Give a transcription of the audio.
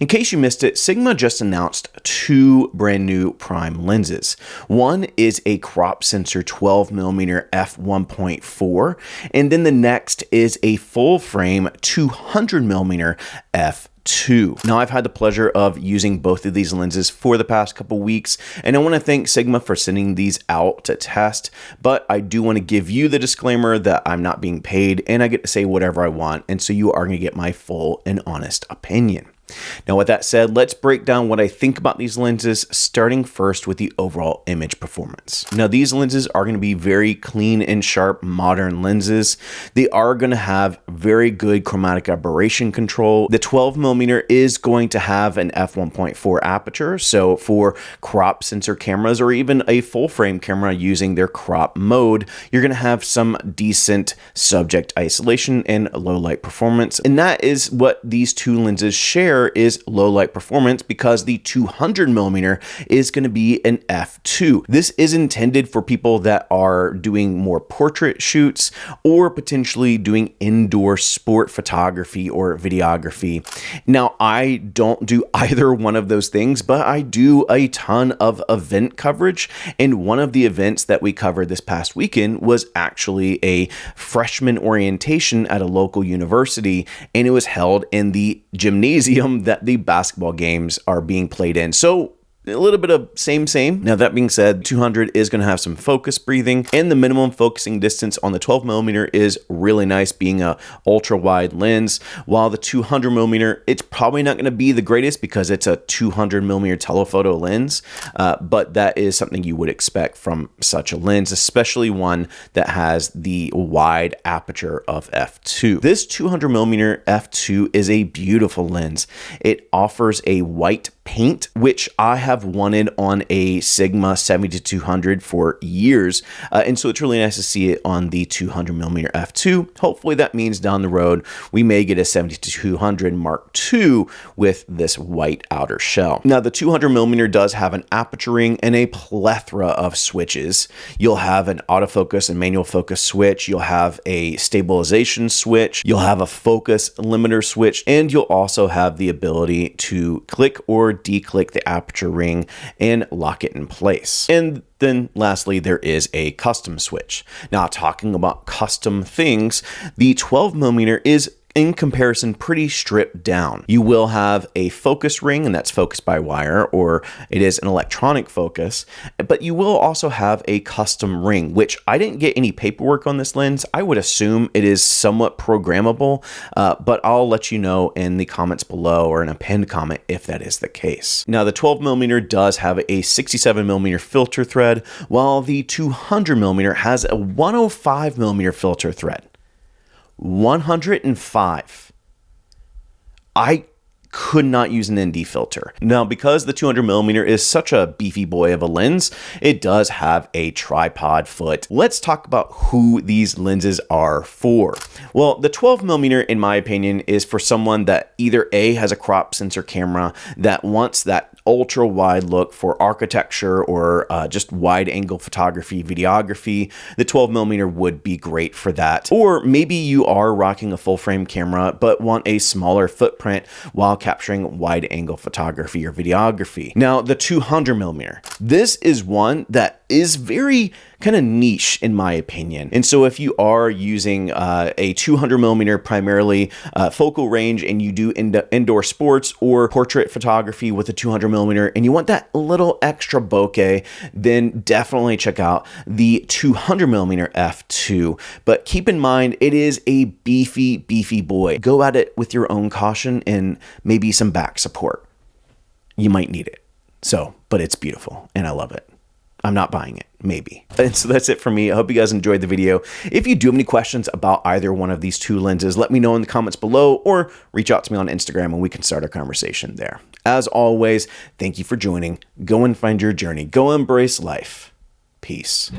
In case you missed it, Sigma just announced two brand new prime lenses. One is a crop sensor 12mm f1.4, and then the next is a full frame 200mm f2. Now, I've had the pleasure of using both of these lenses for the past couple weeks, and I want to thank Sigma for sending these out to test, but I do want to give you the disclaimer that I'm not being paid and I get to say whatever I want, and so you are going to get my full and honest opinion. Now, with that said, let's break down what I think about these lenses, starting first with the overall image performance. Now, these lenses are going to be very clean and sharp, modern lenses. They are going to have very good chromatic aberration control. The 12mm is going to have an f1.4 aperture, so for crop sensor cameras or even a full frame camera using their crop mode, you're going to have some decent subject isolation and low light performance. And that is what these two lenses share, is low light performance, because the 200mm is going to be an f2. This is intended for people that are doing more portrait shoots or potentially doing indoor sport photography or videography. Now, I don't do either one of those things, but I do a ton of event coverage, and one of the events that we covered this past weekend was actually a freshman orientation at a local university, and it was held in the gymnasium that the basketball games are being played in. So a little bit of same. Now, that being said, 200 is going to have some focus breathing, and the minimum focusing distance on the 12mm is really nice, being a ultra wide lens, while the 200mm, it's probably not going to be the greatest because it's a 200mm telephoto lens, but that is something you would expect from such a lens, especially one that has the wide aperture of f2. This 200mm f2 is a beautiful lens. It offers a white paint, which I have wanted on a Sigma 70-200 for years, and so it's really nice to see it on the 200mm f2. Hopefully that means down the road we may get a 70-200 Mark II with this white outer shell. Now, the 200mm does have an aperture ring and a plethora of switches. You'll have an autofocus and manual focus switch, you'll have a stabilization switch, you'll have a focus limiter switch, and you'll also have the ability to click or declick the aperture ring and lock it in place. And then lastly, there is a custom switch. Now, talking about custom things, the 12mm is in comparison pretty stripped down. You will have a focus ring, and that's focused by wire, or it is an electronic focus, but you will also have a custom ring, which I didn't get any paperwork on this lens. I would assume it is somewhat programmable, but I'll let you know in the comments below or in a pinned comment if that is the case. Now, the 12mm does have a 67mm filter thread, while the 200mm has a 105mm filter thread. 105. I could not use an ND filter. Now, because the 200mm is such a beefy boy of a lens, it does have a tripod foot. Let's talk about who these lenses are for. Well, the 12mm, in my opinion, is for someone that either A, has a crop sensor camera that wants that ultra wide look for architecture or just wide angle photography, videography. The 12mm would be great for that. Or maybe you are rocking a full frame camera but want a smaller footprint while capturing wide angle photography or videography. Now, the 200mm, this is one that is very kind of niche in my opinion. And so if you are using a 200mm primarily focal range, and you do indoor sports or portrait photography with a 200mm, and you want that little extra bokeh, then definitely check out the 200mm f2. But keep in mind, it is a beefy boy. Go at it with your own caution and maybe some back support. You might need it. So, but it's beautiful and I love it. I'm not buying it, maybe. And so that's it for me. I hope you guys enjoyed the video. If you do have any questions about either one of these two lenses, let me know in the comments below, or reach out to me on Instagram and we can start a conversation there. As always, thank you for joining. Go and find your journey. Go embrace life. Peace.